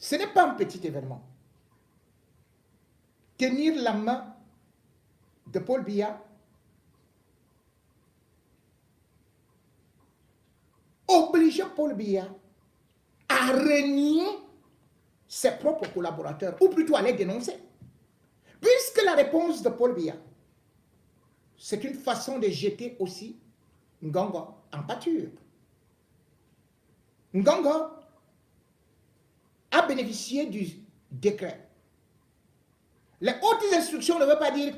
Ce n'est pas un petit événement. Tenir la main de Paul Biya, obliger Paul Biya à renier ses propres collaborateurs, ou plutôt à les dénoncer. Puisque la réponse de Paul Biya, c'est une façon de jeter aussi Ngongo en pâture. Ngongo a bénéficié du décret. Les hautes instructions ne veulent pas dire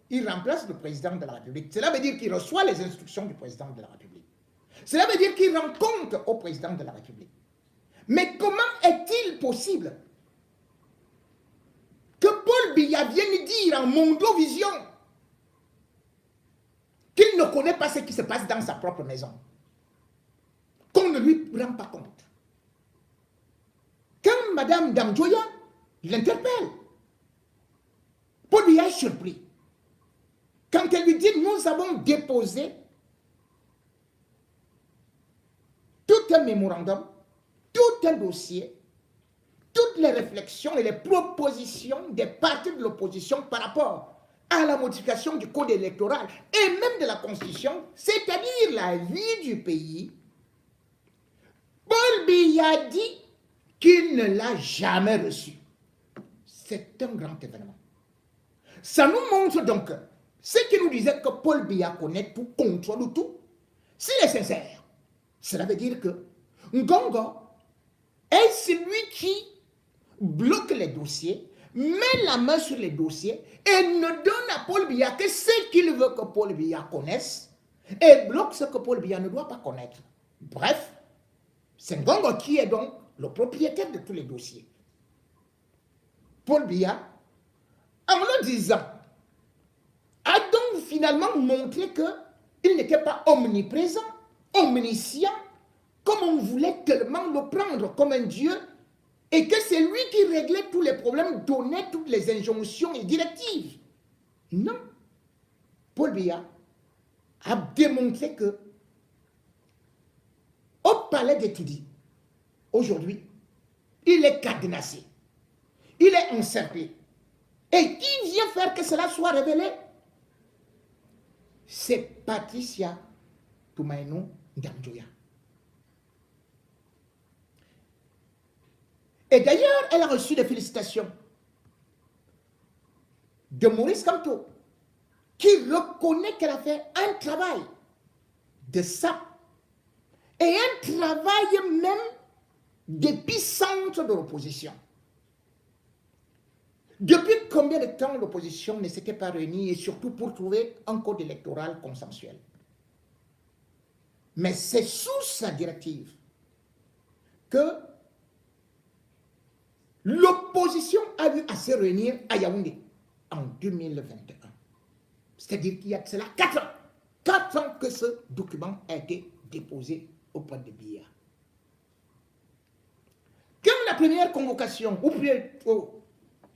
qu'il remplace le président de la République. Cela veut dire qu'il reçoit les instructions du président de la République. Cela veut dire qu'il rend compte au président de la République. Mais comment est-il possible que Paul Biya vienne dire en Mondovision qu'il ne connaît pas ce qui se passe dans sa propre maison, qu'on ne lui rend pas compte? Quand Mme Damjoya l'interpelle, Paul Biya est surpris. Quand elle lui dit « Nous avons déposé tout un mémorandum, tout un dossier, toutes les réflexions et les propositions des partis de l'opposition par rapport à la modification du code électoral et même de la Constitution, c'est-à-dire la vie du pays, Paul Biya dit qu'il ne l'a jamais reçu. » C'est un grand événement. Ça nous montre donc ce qui nous disait que Paul Biya connaît tout, contrôle tout. S'il est sincère, cela veut dire que Ngongo est celui qui bloque les dossiers, met la main sur les dossiers et ne donne à Paul Biya que ce qu'il veut que Paul Biya connaisse et bloque ce que Paul Biya ne doit pas connaître. Bref, c'est Ngongo qui est donc le propriétaire de tous les dossiers. Paul Biya, en le disant, a donc finalement montré qu'il n'était pas omniprésent, omniscient, comme on voulait tellement le prendre comme un dieu, et que c'est lui qui réglait tous les problèmes, donnait toutes les injonctions et directives. Non. Paul Biya a démontré que au palais d'études, aujourd'hui, il est cadenassé, il est encerclé. Et qui vient faire que cela soit révélé? C'est Patricia Toumaïnou Damjoya. Et d'ailleurs, elle a reçu des félicitations de Maurice Kamto, qui reconnaît qu'elle a fait un travail de ça, et un travail même d'épicentre de l'opposition. Depuis combien de temps l'opposition ne s'était pas réunie, et surtout pour trouver un code électoral consensuel? Mais c'est sous sa directive que l'opposition a eu à se réunir à Yaoundé en 2021. C'est-à-dire qu'il y a de cela 4 ans. 4 ans que ce document a été déposé auprès de Biya. Quand la première convocation, ou plutôt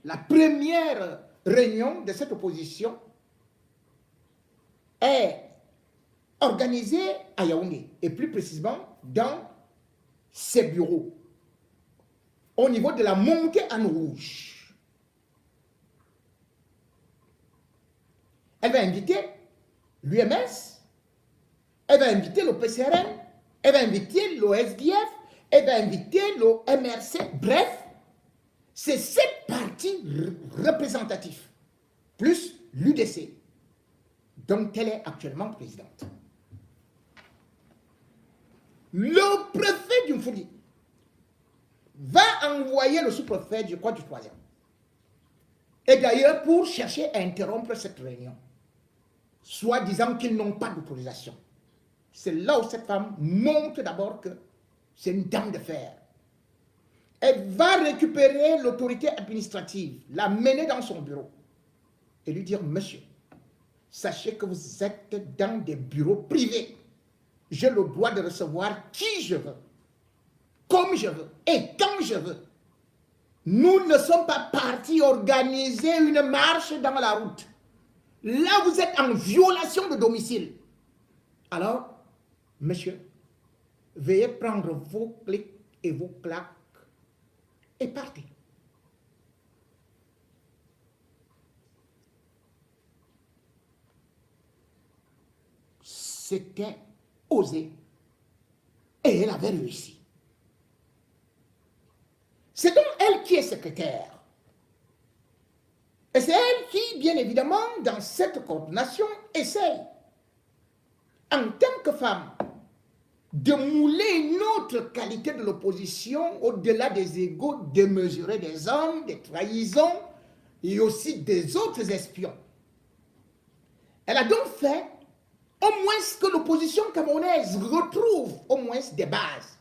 la première réunion de cette opposition est organisée à Yaoundé, et plus précisément dans ses bureaux, au niveau de la montée en rouge. Elle va inviter l'UMS, elle va inviter le PCRN, elle va inviter l'OSDF, elle va inviter le MRC. Bref, c'est cette partie représentative, plus l'UDC, dont elle est actuellement présidente. Le préfet du Mfoudi va envoyer le sous-préfet du Code du 3e. Et d'ailleurs, pour chercher à interrompre cette réunion, soit disant qu'ils n'ont pas d'autorisation. C'est là où cette femme montre d'abord que c'est une dame de fer. Elle va récupérer l'autorité administrative, la mener dans son bureau et lui dire: Monsieur, sachez que vous êtes dans des bureaux privés. J'ai le droit de recevoir qui je veux, comme je veux et quand je veux. Nous ne sommes pas partis organiser une marche dans la route. Là, vous êtes en violation de domicile. Alors, monsieur, veuillez prendre vos clics et vos claques est parti. C'était osé. Et elle avait réussi. C'est donc elle qui est secrétaire. Et c'est elle qui, bien évidemment, dans cette coordination, essaye, en tant que femme, de mouler une autre qualité de l'opposition au-delà des égos démesurés des hommes, des trahisons et aussi des autres espions. Elle a donc fait au moins que l'opposition camerounaise retrouve au moins des bases.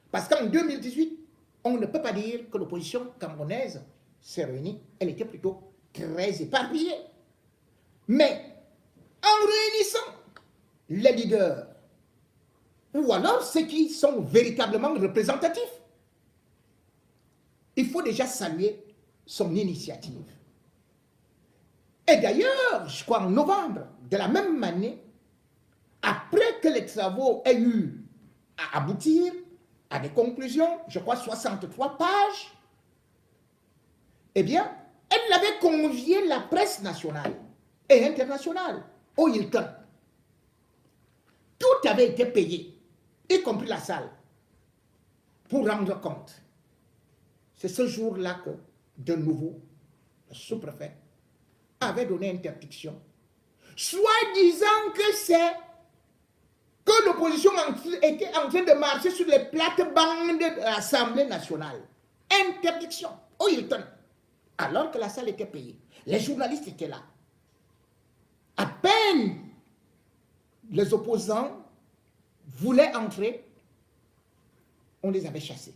Parce qu'en 2018, on ne peut pas dire que l'opposition camerounaise s'est réunie. Elle était plutôt très éparpillée. Mais en réunissant les leaders, ou alors ceux qui sont véritablement représentatifs, il faut déjà saluer son initiative. Et d'ailleurs, je crois en novembre de la même année, après que les travaux aient eu à aboutir à des conclusions, je crois 63 pages, eh bien, elle avait convié la presse nationale et internationale au Hilton. Tout avait été payé, y compris la salle, pour rendre compte. C'est ce jour-là que, de nouveau, le sous-préfet avait donné interdiction, soit disant que c'est que l'opposition était en train de marcher sur les plates-bandes de l'Assemblée nationale. Interdiction au Hilton, alors que la salle était payée. Les journalistes étaient là. À peine les opposants voulaient entrer, on les avait chassés.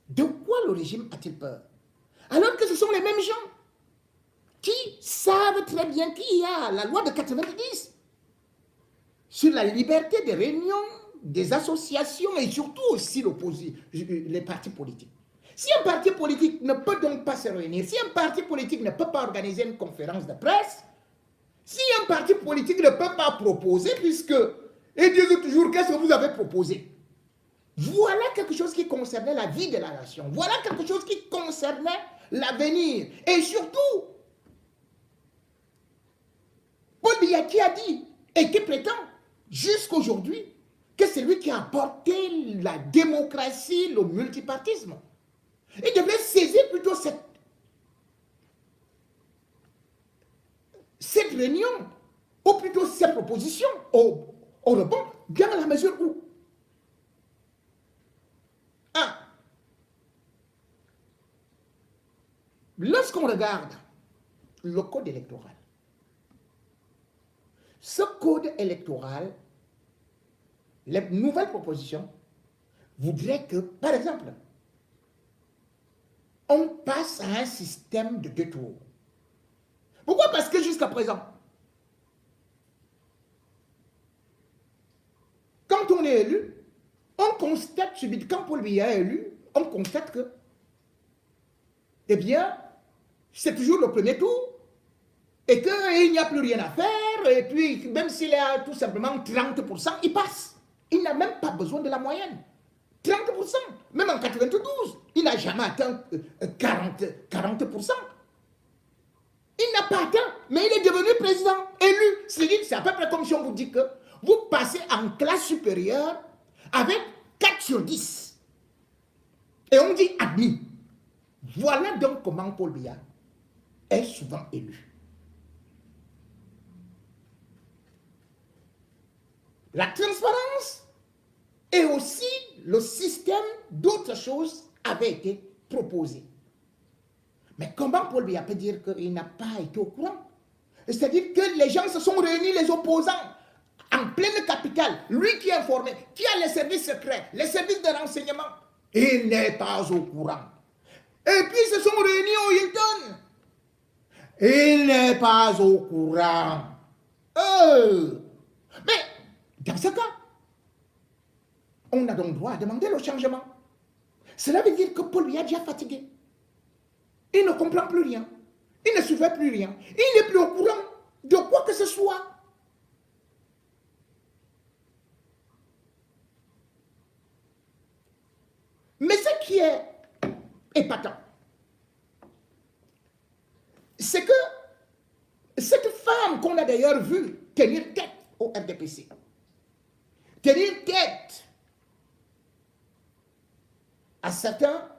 De quoi le régime a-t-il peur? Alors que ce sont les mêmes gens qui savent très bien qu'il y a la loi de 90 sur la liberté des réunions, des associations et surtout aussi les partis politiques. Si un parti politique ne peut donc pas se réunir, si un parti politique ne peut pas organiser une conférence de presse, si un parti politique ne peut pas proposer, puisque, et disent toujours, qu'est-ce que vous avez proposé? Voilà quelque chose qui concernait la vie de la nation. Voilà quelque chose qui concernait l'avenir. Et surtout, Paul Biya qui a dit et qui prétend jusqu'aujourd'hui que c'est lui qui a apporté la démocratie, le multipartisme. Il devrait saisir plutôt cette réunion, ou plutôt cette proposition, au rebond, dans la mesure où lorsqu'on regarde le code électoral, ce code électoral, les nouvelles propositions voudraient que, par exemple, on passe à un système de 2 tours. Pourquoi? Parce que jusqu'à présent, quand on est élu, on constate subitement, quand Paul Biya est élu, on constate que, eh bien, c'est toujours le premier tour, et qu'il n'y a plus rien à faire, et puis même s'il a tout simplement 30%, il passe. Il n'a même pas besoin de la moyenne. 30%, même en 92, il n'a jamais atteint 40%. Il n'a pas atteint, mais il est devenu président, élu. C'est à peu près comme si on vous dit que vous passez en classe supérieure avec 4 sur 10. Et on dit admis. Voilà donc comment Paul Biya est souvent élu. La transparence et aussi le système d'autres choses avaient été proposés. Mais comment Paul Biya peut dire qu'il n'a pas été au courant? C'est-à-dire que les gens se sont réunis, les opposants, en pleine capitale. Lui qui est informé, qui a les services secrets, les services de renseignement, il n'est pas au courant. Et puis ils se sont réunis au Hilton. Il n'est pas au courant. Mais dans ce cas, on a donc droit à demander le changement. Cela veut dire que Paul Biya est déjà fatigué. Il ne comprend plus rien. Il ne surveille plus rien. Il n'est plus au courant de quoi que ce soit. Mais ce qui qui est épatant, c'est que cette femme qu'on a d'ailleurs vue tenir tête au RDPC, tenir tête à certains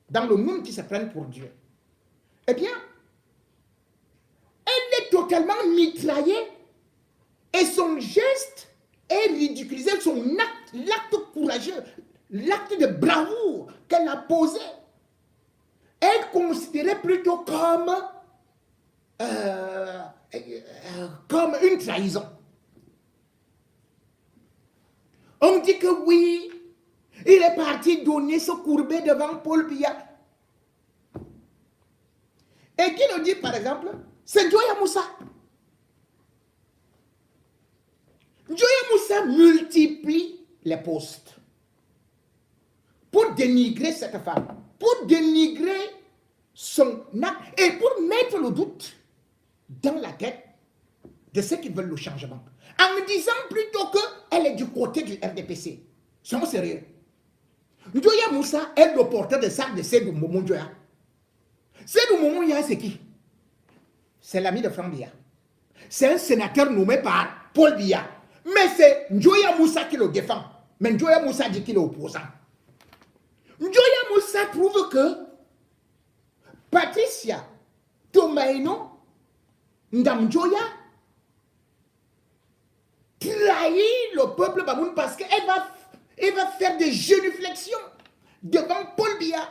dans le monde qui se prennent pour Dieu, eh bien, elle est totalement mitraillée et son geste est ridiculisé, son acte, l'acte courageux, l'acte de bravoure qu'elle a posé, est considéré plutôt comme une trahison. On dit que oui, il est parti donner ce courbet devant Paul Biya. Et qui nous dit par exemple, c'est Njoya Moussa. Njoya Moussa multiplie les postes pour dénigrer cette femme, pour dénigrer son acte et pour mettre le doute dans la tête de ceux qui veulent le changement. En disant plutôt qu'elle est du côté du RDPC. Soyons sérieux. Njoya Moussa est le porteur de sac de Sédou Momo Njoya. Sédou Momo Njoya, c'est qui? C'est l'ami de Franck Biya. C'est un sénateur nommé par Paul Biya. Mais c'est Njoya Moussa qui le défend. Mais Njoya Moussa dit qu'il est opposant. Njoya Moussa trouve que Patricia Tomaino Ndamjoya trahit le peuple Bamoun parce qu'elle va faire des génuflexions devant Paul Biya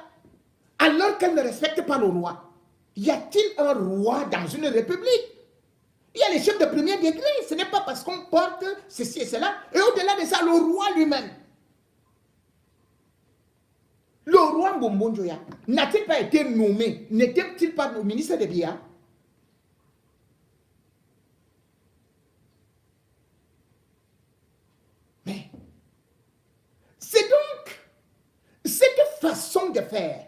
alors qu'elle ne respecte pas le roi. Y a-t-il un roi dans une république? Il y a les chefs de premier degré. Ce n'est pas parce qu'on porte ceci et cela. Et au-delà de ça, le roi lui-même. Le roi Mbombo Njoya n'a-t-il pas été nommé, n'était-il pas le ministre de Biya? Mais c'est donc cette façon de faire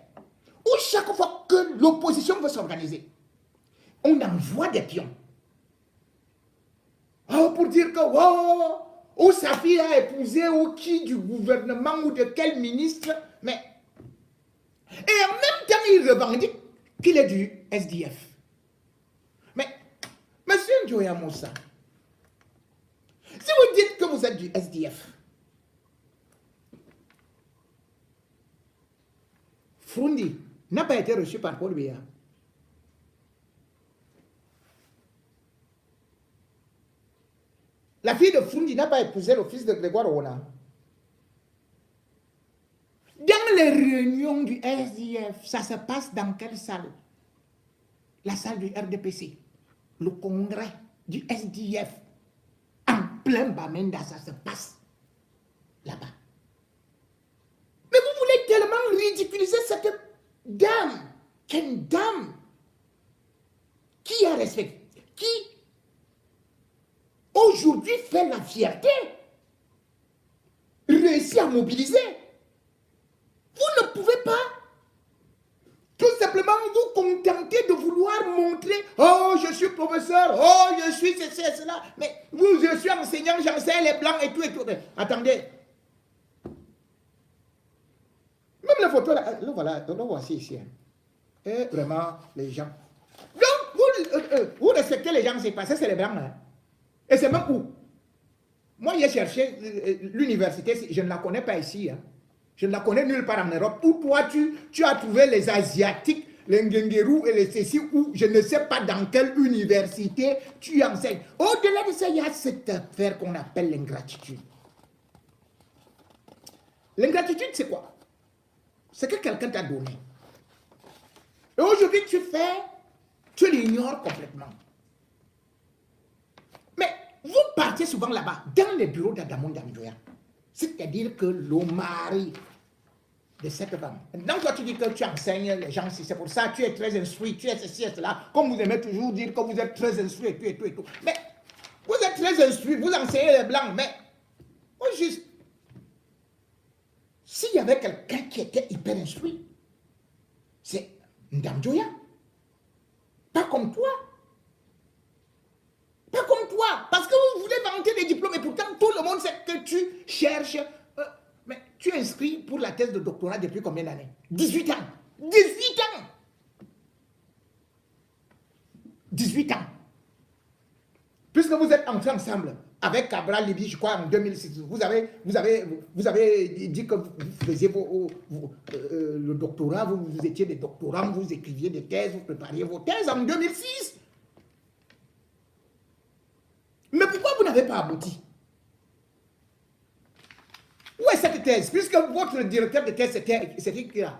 où chaque fois que l'opposition veut s'organiser, on envoie des pions. Oh, pour dire que ou sa fille a épousé ou qui du gouvernement ou de quel ministre, mais et en même temps il revendique qu'il est du SDF. Mais monsieur Njoya Moussa, si vous dites que vous êtes du SDF, Frundi n'a pas été reçu par Paul Biya. La fille de Frundi n'a pas épousé le fils de Grégoire Ona. Dans les réunions du SDF, ça se passe dans quelle salle? La salle du RDPC. Le congrès du SDF. En plein Bamenda, ça se passe là-bas. Mais vous voulez tellement ridiculiser cette dame, qu'une dame qui a respect, qui aujourd'hui fait la fierté, réussit à mobiliser. Vous ne pouvez pas tout simplement vous contenter de vouloir montrer, oh je suis professeur, oh je suis ceci et cela, mais vous je suis enseignant, j'enseigne les blancs et tout et tout. Mais attendez. Même la photo, là, voilà, le voici ici. Hein. Et vraiment, les gens. Donc, vous respectez les gens, c'est passé, c'est les blancs. Hein. Et c'est même où? Moi, j'ai cherché l'université, je ne la connais pas ici. Hein. Je ne la connais nulle part en Europe. Où toi, tu as trouvé les Asiatiques, les Ngengeru et les ceci, où je ne sais pas dans quelle université tu enseignes. Au-delà de ça, il y a cette affaire qu'on appelle l'ingratitude. L'ingratitude, c'est quoi? C'est que quelqu'un t'a donné. Et aujourd'hui, tu l'ignores complètement. Mais vous partez souvent là-bas, dans les bureaux d'Adamon Damjoya. C'est-à-dire que le mari de cette femme. Donc, toi, tu dis que tu enseignes les gens, c'est pour ça, tu es très instruit, tu es ceci et cela. Comme vous aimez toujours dire que vous êtes très instruit et tout et tout et tout. Mais vous êtes très instruit, vous enseignez les blancs, mais au juste, s'il y avait quelqu'un qui était hyper instruit, c'est Ndamjoya. Pas comme toi. Pas comme toi. Parce que vous voulez vanter des diplômes et pourtant tout le monde sait que tu cherches. Mais tu es inscrit pour la thèse de doctorat depuis combien d'années? 18 ans. 18 ans. 18 ans. Puisque vous êtes entrés ensemble avec Cabral Libye, je crois, en 2006, vous avez dit que vous faisiez le doctorat, vous étiez des doctorants, vous écriviez des thèses, vous prépariez vos thèses en 2006. Mais pourquoi vous n'avez pas abouti? Où est cette thèse? Puisque votre directeur de thèse, c'était qui là?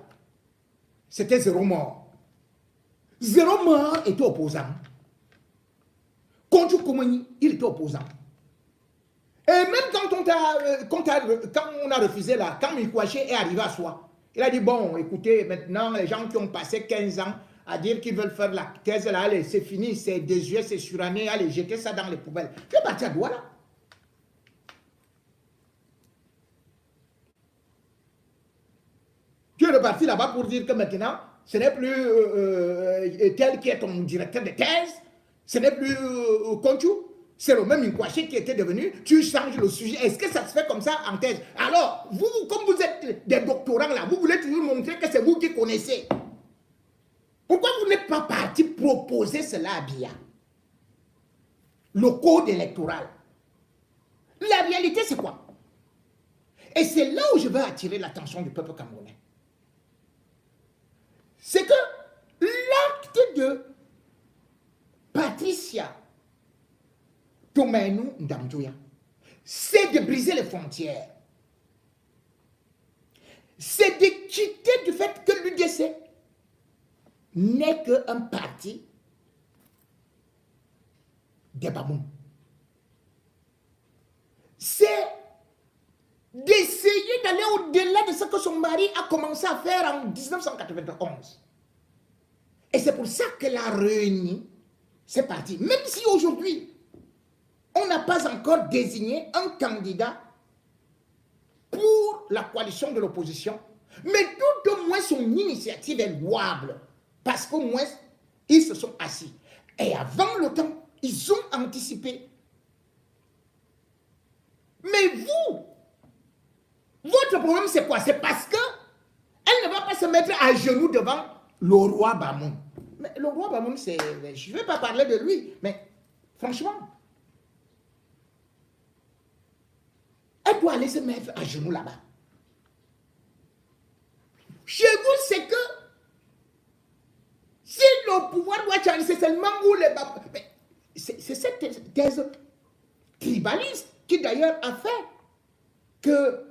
C'était Zéro Mort. Zéro Mort était opposant. Contre Koumouni, il était opposant. Et même quand on a refusé là, quand Mikouaché est arrivé à soi, il a dit, bon, écoutez, maintenant, les gens qui ont passé 15 ans à dire qu'ils veulent faire la thèse là, allez, c'est fini, c'est désuet, c'est suranné, allez, jetez ça dans les poubelles. Tu es parti à Douala. Tu es reparti là-bas pour dire que maintenant, ce n'est plus tel qui est ton directeur de thèse, ce n'est plus Conchou, c'est le même Nkwaché qui était devenu, tu changes le sujet. Est-ce que ça se fait comme ça en thèse? Alors, vous, comme vous êtes des doctorants là, vous voulez toujours montrer que c'est vous qui connaissez. Pourquoi vous n'êtes pas parti proposer cela à Biya? Le code électoral. La réalité, c'est quoi? Et c'est là où je veux attirer l'attention du peuple camerounais. C'est que l'acte de Patricia Toumainou Ndamdjouya, c'est de briser les frontières. C'est de quitter du fait que l'UDC n'est qu'un parti des Bamoun. C'est d'essayer d'aller au-delà de ce que son mari a commencé à faire en 1991. Et c'est pour ça que la réunion, c'est parti. Même si aujourd'hui, on n'a pas encore désigné un candidat pour la coalition de l'opposition, mais tout au moins son initiative est louable, parce qu'au moins, ils se sont assis. Et avant le temps, ils ont anticipé. Mais vous, votre problème c'est quoi? C'est parce que elle ne va pas se mettre à genoux devant le roi Bamoun. Mais le roi Bamoun, je ne vais pas parler de lui, mais franchement, elle doit aller se mettre à genoux là-bas. Chez vous, c'est que si le pouvoir doit changer, c'est seulement où les Bamoun. C'est cette thèse tribaliste qui d'ailleurs a fait que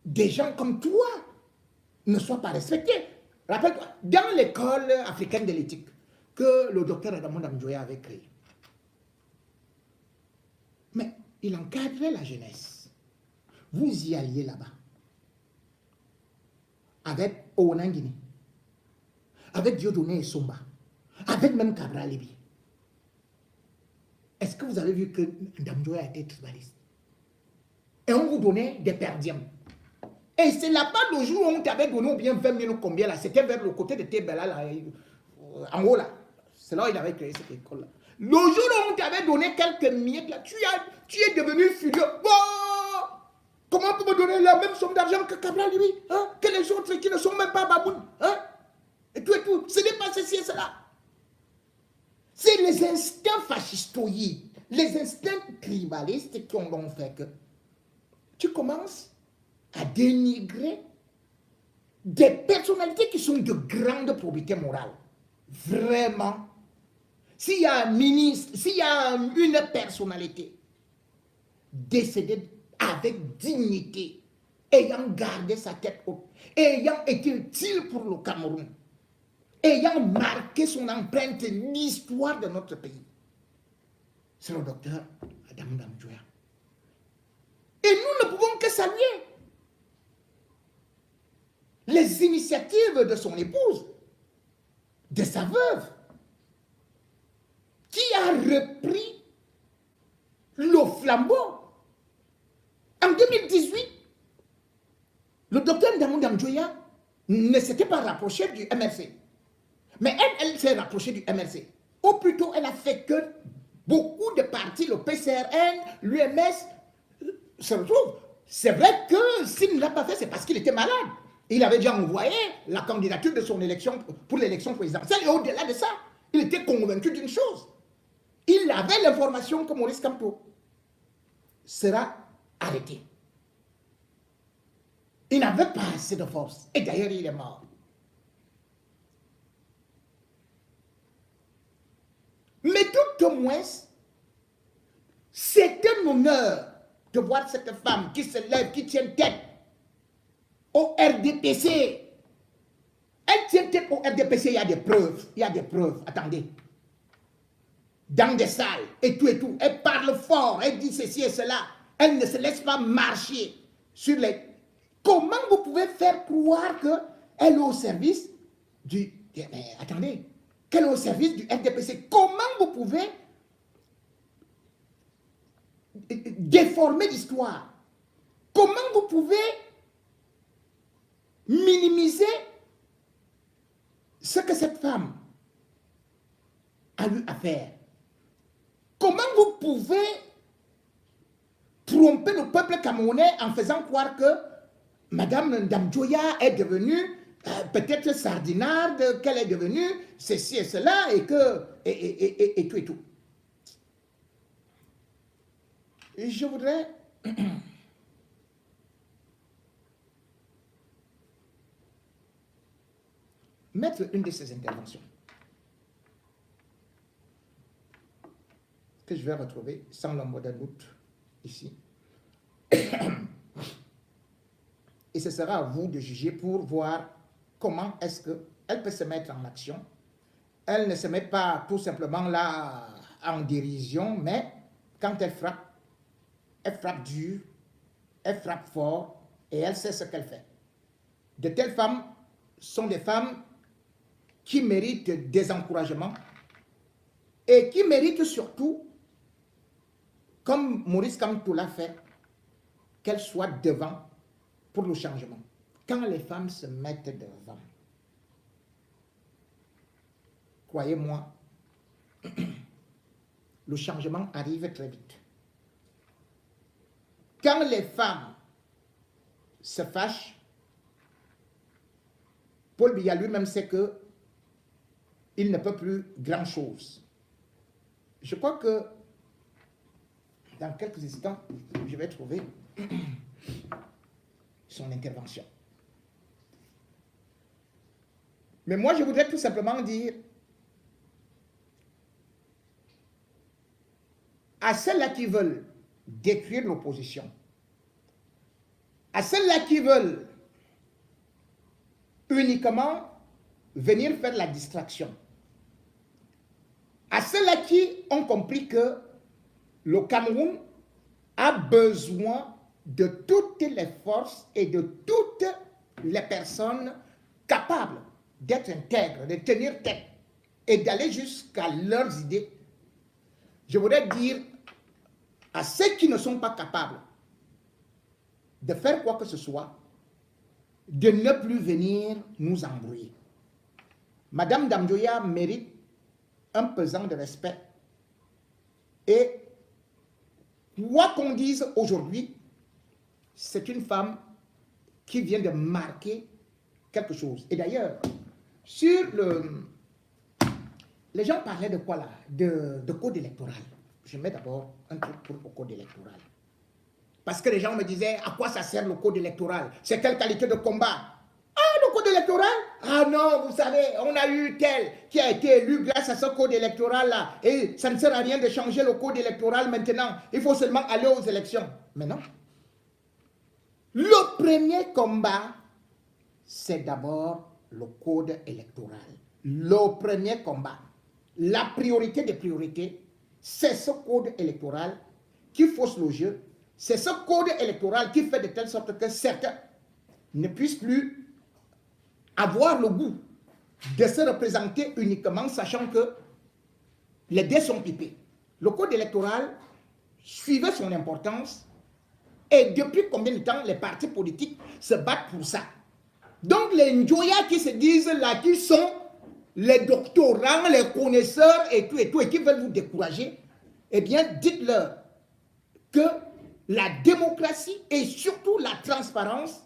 des gens comme toi ne soient pas respectés. Rappelle-toi, dans l'école africaine de l'éthique que le docteur Adamou Ndamdjouya avait créée, mais il encadrait la jeunesse. Vous y alliez là-bas, avec Owanangini, avec Dieudonné et Somba, avec même Cabral Libye. Est-ce que vous avez vu que Ndamdjouya a été tribaliste? Et on vous donnait des perdièmes. Et c'est là-bas le jour où on t'avait donné ou bien 20 000 ou combien là, c'était vers le côté de Tébela, là, en haut là. C'est là où il avait créé cette école-là. Le jour où on t'avait donné quelques miettes là, tu es devenu furieux. Oh, comment on peut me donner la même somme d'argent que Cabral lui, hein? Que les autres qui ne sont même pas Baboun, hein? Et tout, ce n'est pas ceci et cela. C'est les instincts fascistoïdes, les instincts tribalistes qui ont fait que tu commences à dénigrer des personnalités qui sont de grande probité morale. Vraiment. S'il y a un ministre, s'il y a une personnalité décédée avec dignité, ayant gardé sa tête haute, ayant été utile pour le Cameroun, ayant marqué son empreinte l'histoire de notre pays, c'est le docteur Adamou Ndamdjouya. Et nous ne pouvons que saluer les initiatives de son épouse, de sa veuve, qui a repris le flambeau. En 2018, le docteur Adamou Ndamdjouya ne s'était pas rapproché du MRC. Mais elle s'est rapprochée du MRC. Ou plutôt, elle a fait que beaucoup de partis, le PCRN, l'UMS, se retrouvent. c'est vrai que s'il ne l'a pas fait, c'est parce qu'il était malade. Il avait déjà envoyé la candidature de son élection pour l'élection présidentielle. Et au-delà de ça, il était convaincu d'une chose. Il avait l'information que Maurice Kamto sera arrêté. Il n'avait pas assez de force. Et d'ailleurs, il est mort. Mais tout au moins, c'est un honneur de voir cette femme qui se lève, qui tient tête au RDPC. Elle tient tête au RDPC, il y a des preuves. Il y a des preuves. Attendez. Dans des salles, et tout et tout. Elle parle fort, elle dit ceci et cela. Elle ne se laisse pas marcher sur les... Comment vous pouvez faire croire qu'elle est au service du... attendez. Qu'elle est au service du RDPC. Comment vous pouvez déformer l'histoire? Comment vous pouvez minimiser ce que cette femme a eu à faire? Comment vous pouvez tromper le peuple camerounais en faisant croire que Madame Damjoya est devenue peut-être sardinarde, qu'elle est devenue ceci et cela, et que et tout et tout. Et je voudrais mettre une de ces interventions que je vais retrouver sans l'ombre d'un doute ici. Et ce sera à vous de juger pour voir comment est-ce qu'elle peut se mettre en action. Elle ne se met pas tout simplement là en dérision, mais quand elle frappe dur, elle frappe fort et elle sait ce qu'elle fait. De telles femmes sont des femmes qui méritent des encouragements et qui méritent surtout, comme Maurice Kamto l'a fait, qu'elles soient devant pour le changement. Quand les femmes se mettent devant, croyez-moi, le changement arrive très vite. Quand les femmes se fâchent, Paul Biya lui-même sait que il ne peut plus grand-chose. Je crois que dans quelques instants, je vais trouver son intervention. Mais moi, je voudrais tout simplement dire à celles-là qui veulent détruire l'opposition, à celles-là qui veulent uniquement venir faire la distraction, à ceux-là qui ont compris que le Cameroun a besoin de toutes les forces et de toutes les personnes capables d'être intègres, de tenir tête et d'aller jusqu'à leurs idées. Je voudrais dire à ceux qui ne sont pas capables de faire quoi que ce soit, de ne plus venir nous embrouiller. Madame Damjoya mérite un pesant de respect. Et quoi qu'on dise aujourd'hui, c'est une femme qui vient de marquer quelque chose. Et d'ailleurs, sur les gens parlaient de quoi là? De code électoral. Je mets d'abord un truc pour le code électoral. Parce que les gens me disaient, à quoi ça sert le code électoral? C'est quelle qualité de combat? Ah, le code électoral? Ah non, vous savez, on a eu tel qui a été élu grâce à ce code électoral-là. Et ça ne sert à rien de changer le code électoral maintenant. Il faut seulement aller aux élections. Mais non. Le premier combat, c'est d'abord le code électoral. Le premier combat. La priorité des priorités, c'est ce code électoral qui fausse le jeu. C'est ce code électoral qui fait de telle sorte que certains ne puissent plus avoir le goût de se représenter uniquement, sachant que les dés sont pipés. Le code électoral suivait son importance et depuis combien de temps les partis politiques se battent pour ça. Donc les Njoya qui se disent là, qui sont les doctorants, les connaisseurs et tout, et qui veulent vous décourager, eh bien dites-leur que la démocratie et surtout la transparence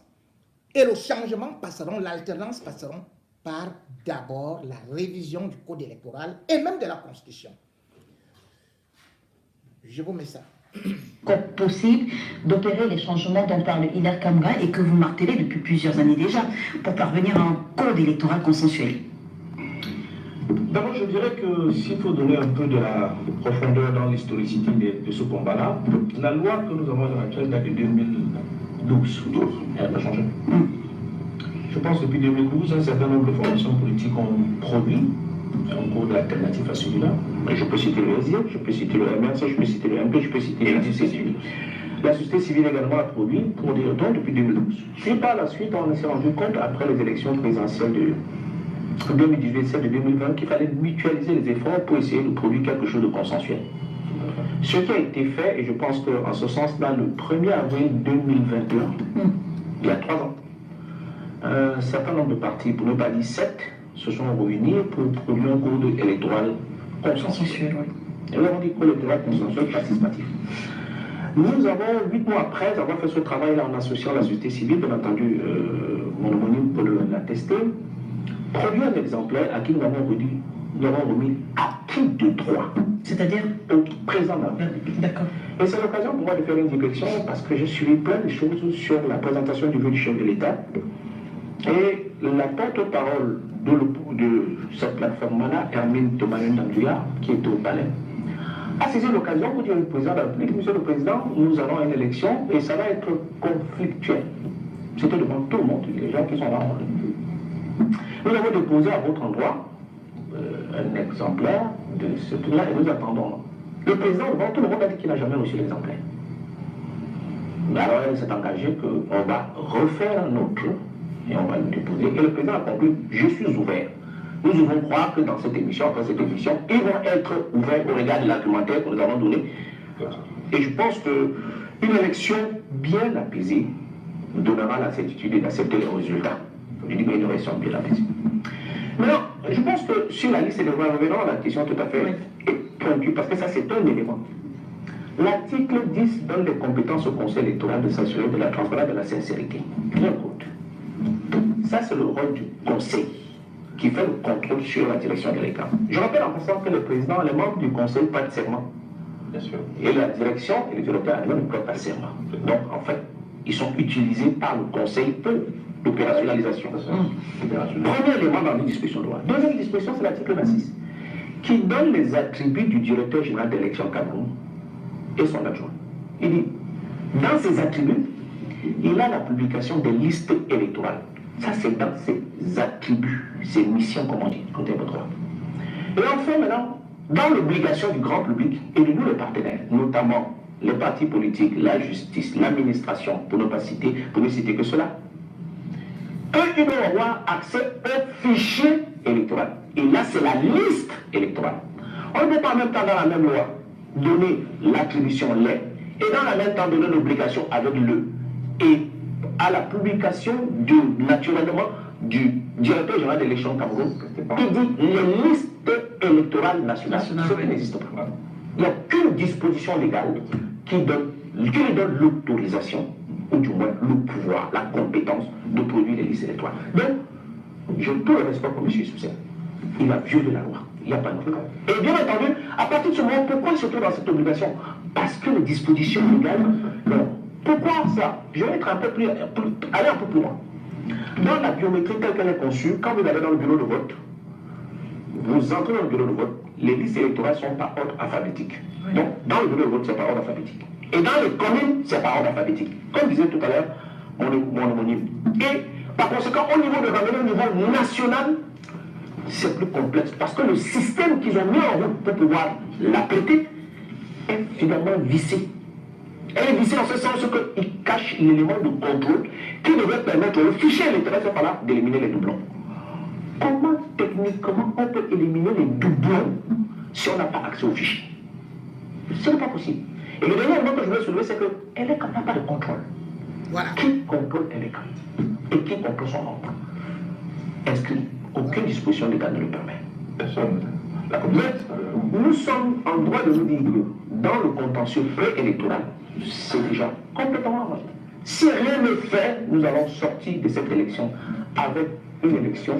et le changement passeront, l'alternance passeront par d'abord la révision du code électoral et même de la Constitution. Je vous mets ça. Possible d'opérer les changements dont parle Hilaire Kamra et que vous martelez depuis plusieurs années déjà pour parvenir à un code électoral consensuel. D'abord, je dirais que s'il faut donner un peu de la profondeur dans l'historicité de ce combat-là, la loi que nous avons actuellement date de 2012. Elle n'a pas changé. Je pense que depuis 2012, un certain nombre de formations politiques ont produit un code alternatif à celui-là. Je peux citer le SIE, je peux citer le MRC, je peux citer le MP, je peux citer la société civile. La société civile également a produit pour des dons depuis 2012. Puis par la suite, on s'est rendu compte, après les élections présidentielles de 2018 et de 2020, qu'il fallait mutualiser les efforts pour essayer de produire quelque chose de consensuel. Ce qui a été fait, et je pense qu'en ce sens-là, le 1er avril 2021, il y a 3 ans, un certain nombre de partis, pour ne pas dire 7, se sont réunis pour produire un code électoral consensuel. Et nous avons dit code électoral consensuel participatif. Nous avons, 8 mois après avoir fait ce travail-là en associant la société civile, bien entendu, mon homonyme peut l'attester, produit un exemplaire à qui nous avons remis acquis de droit. C'est-à-dire au président de la République. D'accord. Et c'est l'occasion pour moi de faire une digression parce que j'ai suivi plein de choses sur la présentation du vœu du chef de l'État. Et la porte-parole de cette plateforme-là, Hermine Tomanen Danduya, qui est au palais, a saisi l'occasion pour dire au président de la République, Monsieur le Président, nous allons à une élection et ça va être conflictuel. C'était devant tout le monde, les gens qui sont là. Nous avons déposé à votre endroit un exemplaire de ce truc-là et nous attendons. Le président, devant tout le monde, a dit qu'il n'a jamais reçu l'exemplaire. Mais alors, il s'est engagé qu'on va refaire un autre et on va le déposer. Et le président a conclu, je suis ouvert. Nous devons croire que dans cette émission, après cette émission, ils vont être ouverts au regard de l'argumentaire que nous avons donné. Et je pense qu'une élection bien apaisée donnera la certitude d'accepter les résultats. Je dis bien une élection bien apaisée. Maintenant, je pense que sur la liste des droits, revenons à la question tout à fait pointue, parce que ça c'est un élément. L'article 10 donne les compétences au Conseil électoral de s'assurer de la transparence et de la sincérité. Bien compte. Ça c'est le rôle du Conseil qui fait le contrôle sur la direction de l'État. Je rappelle en passant que le président, les membres du Conseil prêtent serment. Bien sûr. Et la direction et le directeur adjoint ne prêtent pas serment. Donc en fait, ils sont utilisés par le Conseil pour l'opérationnalisation. Premier élément dans les dispositions de loi. Deuxième disposition, c'est l'article 26, qui donne les attributs du directeur général d'élection Cameroun et son adjoint. Il dit, dans ses attributs, il a la publication des listes électorales. Ça, c'est dans ses attributs, ses missions, comme on dit, côté votre droit. Et enfin, maintenant, dans l'obligation du grand public et de nous les partenaires, notamment les partis politiques, la justice, l'administration, pour ne citer que cela, ils doivent avoir accès au fichier électoral. Et là, c'est la liste électorale. On ne peut pas en même temps, dans la même loi, donner l'attribution les, et dans la même temps donner l'obligation avec le. Et à la publication naturellement du directeur général d'élection Cameroun, qui dit les listes électorales nationales, ce qui n'existe pas. Il n'y a qu'une disposition légale qui lui donne l'autorisation, ou du moins le pouvoir, la compétence de produire les listes électorales. Donc, je peux le respect pour M. Soussel. Il a violé la loi. Il n'y a pas de problème. Et bien entendu, à partir de ce moment, pourquoi il se trouve dans cette obligation? Parce que les dispositions légales, non. Pourquoi ça? Je vais être aller un peu plus loin. Dans la biométrie telle qu'elle est conçue, quand vous allez dans le bureau de vote, vous entrez dans le bureau de vote, les listes électorales sont par ordre alphabétique. Oui. Donc, dans le bureau de vote, c'est par ordre alphabétique. Et dans les communes, c'est par ordre alphabétique. Comme disait tout à l'heure mon homonyme. Et par conséquent, au niveau de ramener au niveau national, c'est plus complexe. Parce que le système qu'ils ont mis en route pour pouvoir l'apprêter est finalement vissé. Elle est vissée en ce sens qu'il cache l'élément de contrôle qui devrait permettre au fichier électoral là d'éliminer les doublons. Comment techniquement on peut éliminer les doublons si on n'a pas accès au fichier? Ce n'est pas possible. Et le dernier élément que je voulais soulever, c'est qu'elle est capable de contrôle. Voilà. Qui contrôle l'électorat? Et qui contrôle son nombre? Inscrit. Aucune disposition légale ne le permet. Personne. Mais nous sommes en droit de nous dire que dans le contentieux préélectoral, c'est déjà complètement avancé. Si rien n'est fait, nous allons sortir de cette élection avec une élection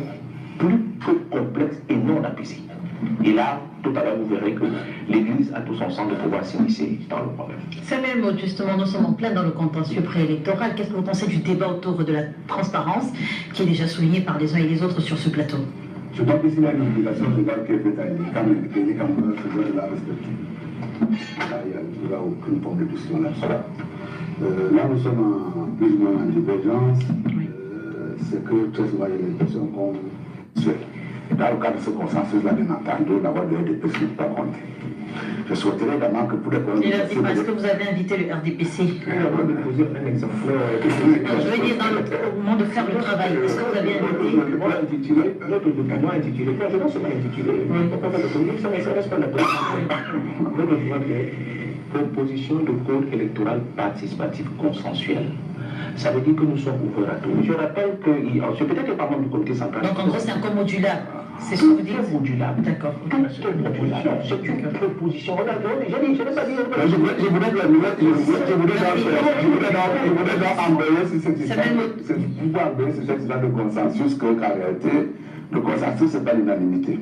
plus que complexe et non apaisée. Et là, tout à l'heure, vous verrez que l'Église a tout son sens de pouvoir s'immiscer dans le problème. Samuel Maud, justement, nous sommes en plein dans le contentieux préélectoral. Qu'est-ce que vous pensez du débat autour de la transparence qui est déjà souligné par les uns et les autres sur ce plateau? Je pense que s'il y a une obligation légale qui est faite à l'État, les pays comme le doit la respecter. Là, il n'y a aucune forme de discussion là-dessus. Là, nous sommes en plus ou moins en divergence. C'est que très souvent, il y a l'impression qu'on souhaite. Dans le cadre de ce consensus-là, bien entendu, d'avoir le RDPC n'est pas compté. Je souhaiterais également que pour les problèmes... Est-ce que vous avez invité le RDPC? On va poser un exemple. Je veux dire, au moment de faire le travail, est-ce que vous avez invité? Notre document intitulé, je ne sais pas intitulé, ça ne reste pas la place. Notre document est proposition de code électoral participatif consensuel. Ça veut dire que nous sommes ouverts à tout. Je rappelle que, c'est peut-être pas membre du comité central. Donc en gros, c'est un co modulable. C'est ce que vous dites? Tout est modulable. D'accord. Tout est modulable. C'est une proposition. Je n'ai pas dit. Je voudrais embrayer sur cette histoire. Je voudrais embrayer sur cette histoire de consensus qu'en réalité, le consensus, ce n'est pas l'unanimité.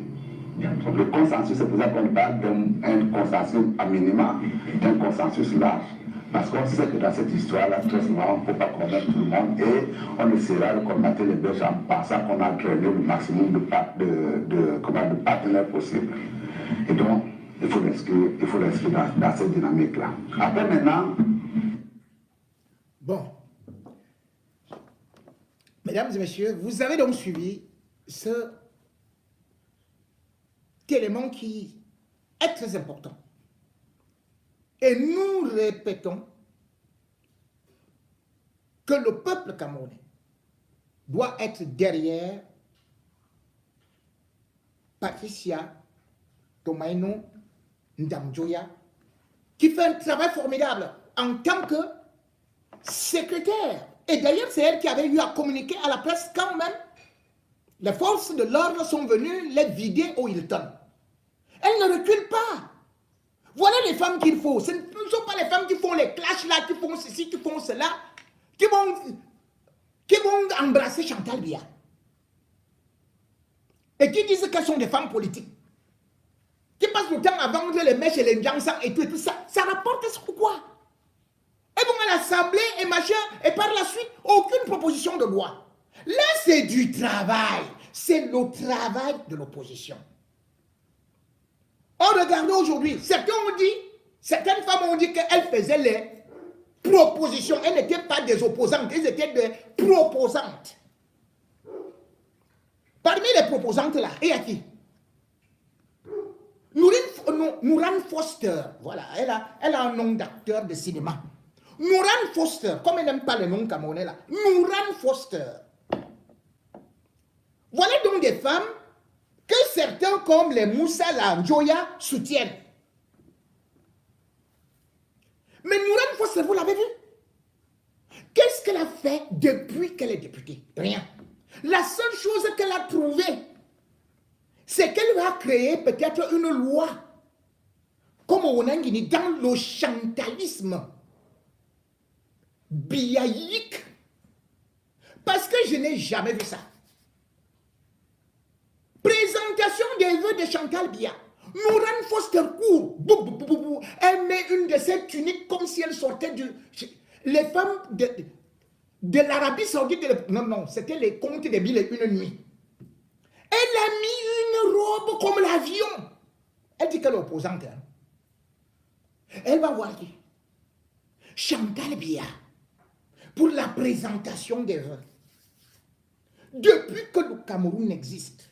Le consensus, c'est pour ça qu'on parle d'un consensus à minima, d'un consensus large. Parce qu'on sait que dans cette histoire-là, très souvent, on ne peut pas convaincre tout le monde et on essaiera de combattre les Belges en pensant qu'on a entraîné le maximum de partenaires possibles. Et donc, il faut l'inscrire dans cette dynamique-là. Après, maintenant... Bon. Mesdames et messieurs, vous avez donc suivi cet élément qui est très important. Et nous répétons que le peuple camerounais doit être derrière Patricia Tomaino Ndamjoya, qui fait un travail formidable en tant que secrétaire. Et d'ailleurs, c'est elle qui avait eu à communiquer à la presse quand même. Les forces de l'ordre sont venues les vider au Hilton. Elle ne recule pas. Voilà les femmes qu'il faut. Ce ne sont pas les femmes qui font les clashs là, qui font ceci, qui font cela, qui vont embrasser Chantal Biya. Et qui disent qu'elles sont des femmes politiques. Qui passent le temps à vendre les mèches et les njangsang et tout ça. Ça rapporte sur quoi? Elles vont à l'Assemblée et machin, et par la suite, aucune proposition de loi. Là, c'est du travail. C'est le travail de l'opposition. On regarde aujourd'hui, certaines femmes ont dit qu'elles faisaient les propositions. Elles n'étaient pas des opposantes, elles étaient des proposantes. Parmi les proposantes là, il y a qui? Nouran Foster, voilà, elle a un nom d'acteur de cinéma. Nouran Foster, comme elle n'aime pas le nom camerounais là, Nouran Foster. Voilà donc des femmes que certains comme les Moussa Joya soutiennent. Mais Nouran Foster, vous l'avez vu? Qu'est-ce qu'elle a fait depuis qu'elle est députée? Rien. La seule chose qu'elle a trouvée, c'est qu'elle va créer peut-être une loi, comme on a dit, dans le chantalisme biaïque. Parce que je n'ai jamais vu ça. Présentation des vœux de Chantal Biya. Nouran Foster court. Elle met une de ses tuniques comme si elle sortait du... Les femmes de l'Arabie Saoudite... Non, c'était les contes des 1001 nuits. Elle a mis une robe comme l'avion. Elle dit qu'elle est opposante. Hein. Elle va voir qui? Chantal Biya. Pour la présentation des vœux. Depuis que le Cameroun existe,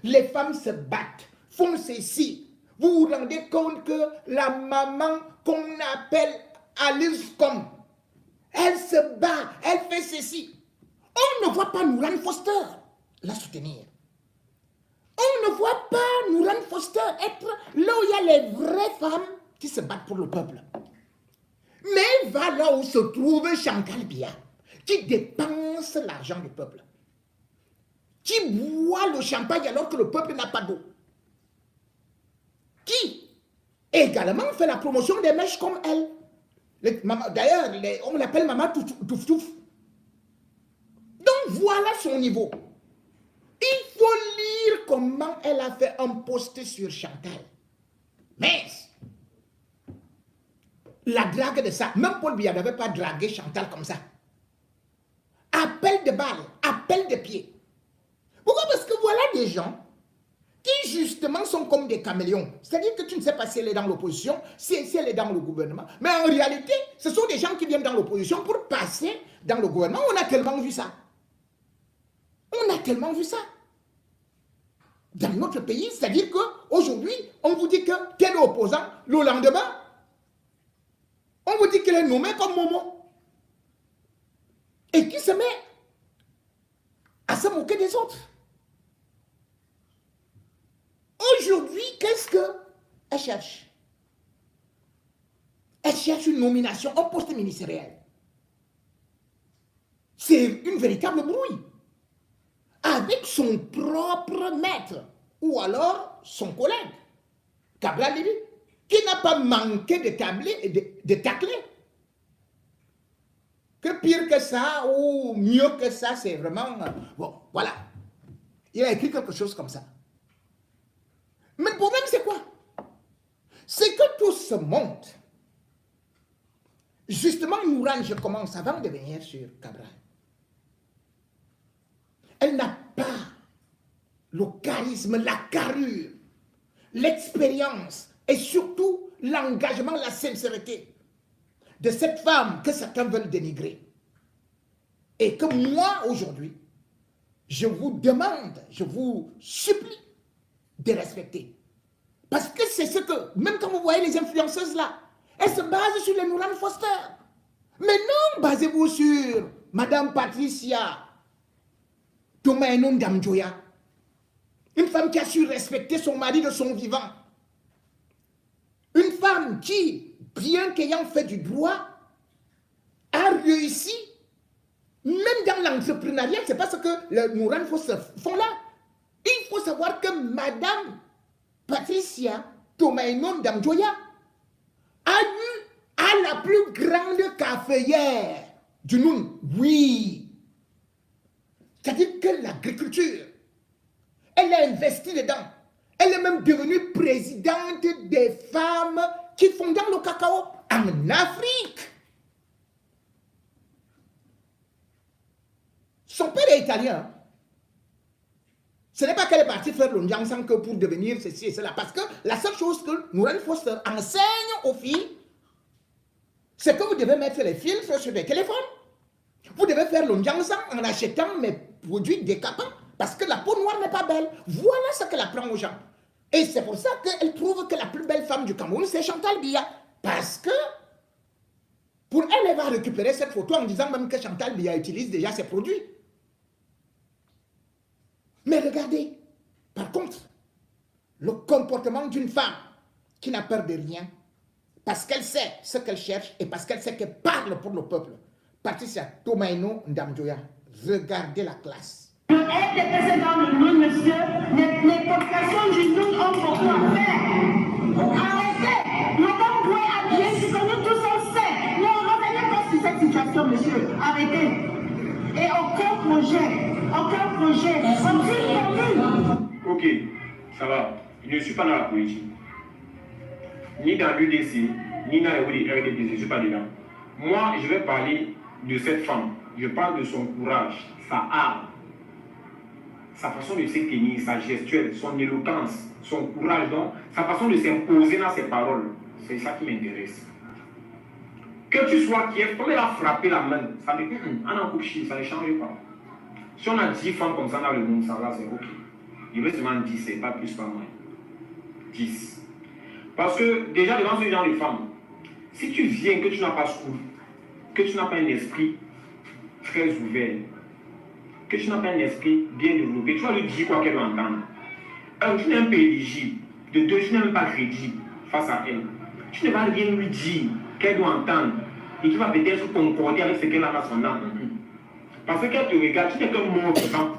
les femmes se battent, font ceci. Vous vous rendez compte que la maman qu'on appelle Alice Com, elle se bat, elle fait ceci. On ne voit pas Nouran Foster la soutenir. On ne voit pas Nouran Foster être là où il y a les vraies femmes qui se battent pour le peuple. Mais va là où se trouve Chantal Biya, qui dépense l'argent du peuple, qui boit le champagne alors que le peuple n'a pas d'eau, qui également fait la promotion des mèches comme elle. D'ailleurs, on l'appelle Maman Touf Touf. Donc voilà son niveau. Il faut lire comment elle a fait un post sur Chantal. Mais la drague de ça, même Paul Biya n'avait pas dragué Chantal comme ça. Appel de balle, appel de pied. Pourquoi? Parce que voilà des gens qui justement sont comme des caméléons. C'est-à-dire que tu ne sais pas si elle est dans l'opposition, si elle est dans le gouvernement. Mais en réalité, ce sont des gens qui viennent dans l'opposition pour passer dans le gouvernement. On a tellement vu ça. On a tellement vu ça. Dans notre pays, c'est-à-dire qu'aujourd'hui, on vous dit que tel opposant, le lendemain, on vous dit qu'il est nommé comme Momo. Et qui se met à se moquer des autres. Aujourd'hui, qu'est-ce qu'elle cherche? Elle cherche une nomination, un poste ministériel. C'est une véritable brouille. Avec son propre maître, ou alors son collègue, Cabral Libi, qui n'a pas manqué de tacler. Que pire que ça, ou mieux que ça, c'est vraiment... Bon, voilà. Il a écrit quelque chose comme ça. Mais le problème, c'est quoi? C'est que tout se monte. Justement, Nourane, je commence avant de venir sur Cabral. Elle n'a pas le charisme, la carrure, l'expérience et surtout l'engagement, la sincérité de cette femme que certains veulent dénigrer. Et que moi, aujourd'hui, je vous demande, je vous supplie de respecter. Parce que c'est ce que, même quand vous voyez les influenceuses là, elles se basent sur les Nourane Foster. Mais non, basez-vous sur Madame Patricia Tomaino Ndamjoya, une femme qui a su respecter son mari de son vivant. Une femme qui, bien qu'ayant fait du droit, a réussi, même dans l'entrepreneuriat, c'est pas ce que les Nourane font là. Il faut savoir que Madame Patricia Tomaino Ndamjoya a eu à la plus grande caféière du Noun. Oui. C'est-à-dire que l'agriculture, elle a investi dedans. Elle est même devenue présidente des femmes qui font dans le cacao en Afrique. Son père est italien. Ce n'est pas qu'elle est partie faire le Ndiangsang que pour devenir ceci et cela. Parce que la seule chose que Nourane Foster enseigne aux filles, c'est que vous devez mettre les filtres sur les téléphones. Vous devez faire le Ndiangsang en achetant mes produits décapants. Parce que la peau noire n'est pas belle. Voilà ce qu'elle apprend aux gens. Et c'est pour ça qu'elle trouve que la plus belle femme du Cameroun, c'est Chantal Biya. Parce que, pour elle, elle va récupérer cette photo en disant même que Chantal Biya utilise déjà ses produits. Mais regardez, par contre, le comportement d'une femme qui n'a peur de rien, parce qu'elle sait ce qu'elle cherche et parce qu'elle sait qu'elle parle pour le peuple. Patricia Tomaino Ndamjoya, regardez la classe. Le FDPC dans le monde, monsieur, les populations du monde ont beaucoup à faire. Arrêtez. Madame Boué a bien dit que nous tous on sait. Ne revenez pas sur cette situation, monsieur. Arrêtez. Et aucun projet. Ok, ça va. Je ne suis pas dans la politique. Ni dans l'UDC, ni dans les RDP, je ne suis pas dedans. Moi, je vais parler de cette femme. Je parle de son courage, sa art, sa façon de s'éteindre, sa gestuelle, son éloquence, son courage, donc, sa façon de s'imposer dans ses paroles. C'est ça qui m'intéresse. Que tu sois Kiev, comme elle a frappé la main, ça ne, ça ne change pas. Si on a 10 femmes comme ça dans le monde, ça va, c'est ok. Je veux seulement 10, c'est pas plus, pas moins. 10. Parce que déjà, devant ce genre de femmes, si tu viens que tu n'as pas school, que tu n'as pas un esprit très ouvert, que tu n'as pas un esprit bien développé, tu vas lui dire quoi qu'elle va entendre. Un, tu n'es même pas éligible. De deux, tu n'es même pas crédible face à elle. Tu ne vas rien lui dire qu'elle doit entendre et qui va peut-être concorder avec ce qu'elle a dans son âme. Parce qu'elle te regarde, tu n'es qu'un morpion.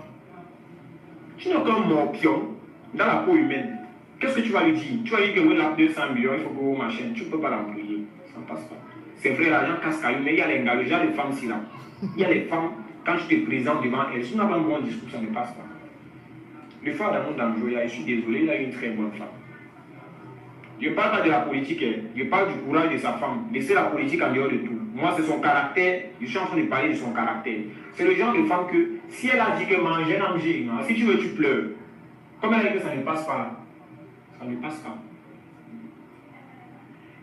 Tu n'es qu'un morpion dans la peau humaine. Qu'est-ce que tu vas lui dire? Tu vas lui dire que oui, là, 200 millions, il faut que vous machin. Tu ne peux pas l'employer. Ça ne passe pas. c'est vrai, l'argent casse caillou, mais il y a les genre de femmes ici là. Il y a les femmes, quand je te présente devant elles, si on n'a pas un bon discours, ça ne passe pas. Le frère d'Amour Damjoya, je suis désolé, il a une très bonne femme. Je ne parle pas de la politique, je parle du courage de sa femme. Laissez la politique en dehors de tout. Moi, c'est son caractère. Je suis en train de parler de son caractère. C'est le genre de femme que, si elle a dit que manger, manger, si tu veux, tu pleures. Comme elle a dit que ça ne passe pas, ça ne passe pas.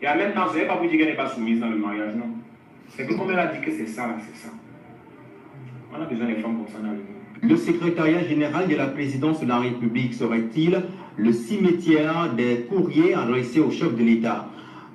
Et en même temps, ce n'est pas pour dire qu'elle n'est pas soumise dans le mariage, non. C'est que comme elle a dit que c'est ça, là, c'est ça. On a besoin des femmes comme ça dans le monde. Le secrétariat général de la présidence de la République serait-il le cimetière des courriers adressés au chef de l'État?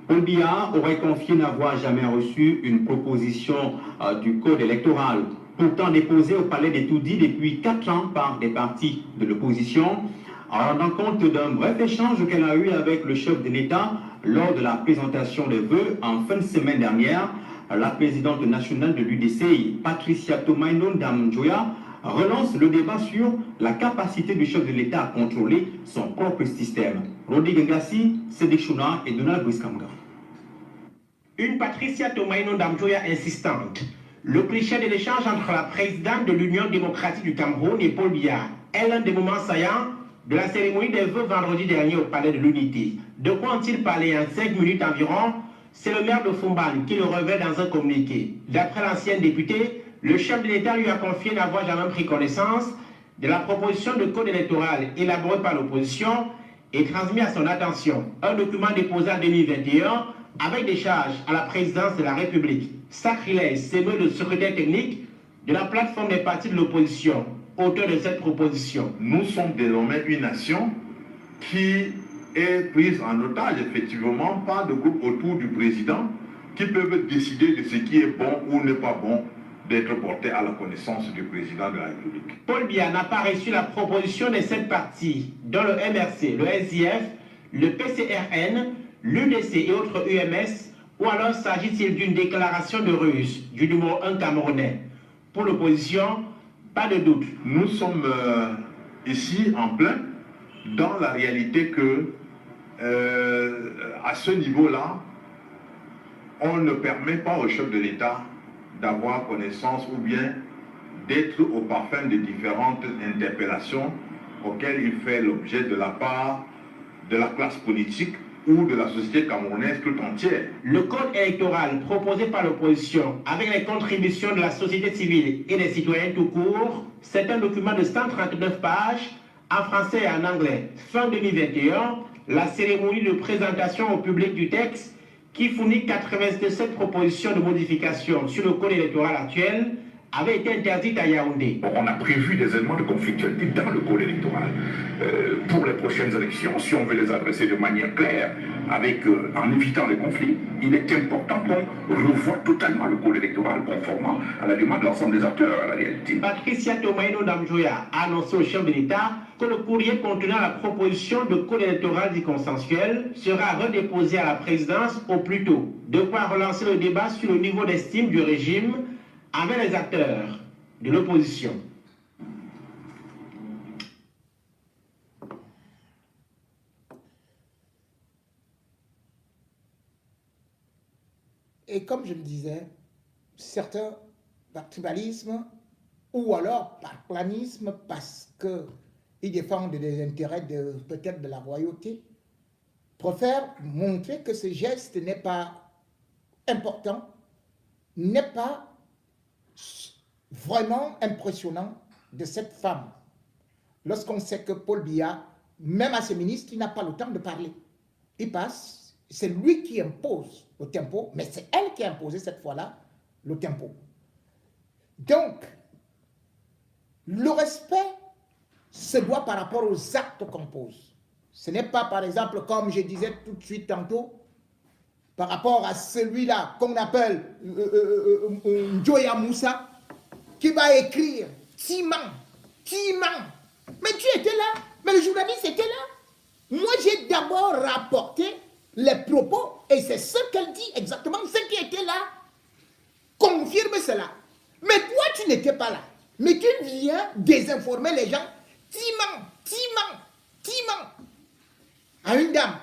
Paul Biya aurait confié n'avoir jamais reçu une proposition du code électoral, pourtant déposée au palais des Toudis depuis 4 ans par des partis de l'opposition, en rendant compte d'un bref échange qu'elle a eu avec le chef de l'État lors de la présentation des vœux en fin de semaine dernière. La présidente nationale de l'UDC, Patricia Tomaino Damjoya, relance le débat sur la capacité du chef de l'État à contrôler son propre système. Rodi Gengassi, Sédek Chouna et Donald Briskamga. Une Patricia Tomaino Damjoya insistante. Le cliché de l'échange entre la présidente de l'Union démocratique du Cameroun et Paul Biya est l'un des moments saillants de la cérémonie des vœux vendredi dernier au Palais de l'Unité. De quoi ont-ils parlé en 5 minutes environ? C'est le maire de Fumban qui le révèle dans un communiqué. D'après l'ancienne députée, le chef de l'État lui a confié n'avoir jamais pris connaissance de la proposition de code électoral élaborée par l'opposition et transmis à son attention. Un document déposé en 2021 avec des charges à la présidence de la République. Sacrilège, c'est le secrétaire technique de la plateforme des partis de l'opposition, auteur de cette proposition. Nous sommes désormais une nation qui est prise en otage, effectivement, par des groupes autour du président qui peuvent décider de ce qui est bon ou n'est pas bon d'être porté à la connaissance du président de la République. Paul Biya n'a pas reçu la proposition de 7 partis, dont le MRC, le SIF, le PCRN, l'UDC et autres UMS, ou alors s'agit-il d'une déclaration de ruse du numéro 1 camerounais? Pour l'opposition, pas de doute. Nous sommes ici en plein dans la réalité que à ce niveau-là, on ne permet pas au chef de l'État d'avoir connaissance ou bien d'être au parfum de différentes interpellations auxquelles il fait l'objet de la part de la classe politique ou de la société camerounaise tout entière. Le code électoral proposé par l'opposition avec les contributions de la société civile et des citoyens tout court, c'est un document de 139 pages en français et en anglais. Fin 2021, la cérémonie de présentation au public du texte qui fournit 87 propositions de modification sur le code électoral actuel avait été interdite à Yaoundé. On a prévu des éléments de conflictualité dans le code électoral. Pour les prochaines élections, si on veut les adresser de manière claire, en évitant les conflits, il est important qu'on revoie totalement le code électoral conformément à la demande de l'ensemble des acteurs à la réalité. Patricia Tomaino Damjoya a annoncé au chef de l'État que le courrier contenant la proposition de code électoral dit consensuel sera redéposé à la présidence au plus tôt. De quoi relancer le débat sur le niveau d'estime du régime avec les acteurs de l'opposition. Et comme je le disais, certains par tribalisme ou alors par planisme parce qu'ils défendent des intérêts peut-être de la royauté, préfèrent montrer que ce geste n'est pas important, n'est pas vraiment impressionnant de cette femme. Lorsqu'on sait que Paul Biya, même à ses ministres, il n'a pas le temps de parler. Il passe, c'est lui qui impose le tempo, mais c'est elle qui a imposé cette fois-là le tempo. Donc, le respect se doit par rapport aux actes qu'on pose. Ce n'est pas, par exemple, comme je disais tout de suite tantôt, par rapport à celui-là qu'on appelle Njoya Moussa, qui va écrire Timan. Mais tu étais là, mais le journaliste était là. Moi, j'ai d'abord rapporté les propos, et c'est ce qu'elle dit exactement, ce qui était là. Confirme cela. Mais toi, tu n'étais pas là. Mais tu viens désinformer les gens. Timan. À une dame.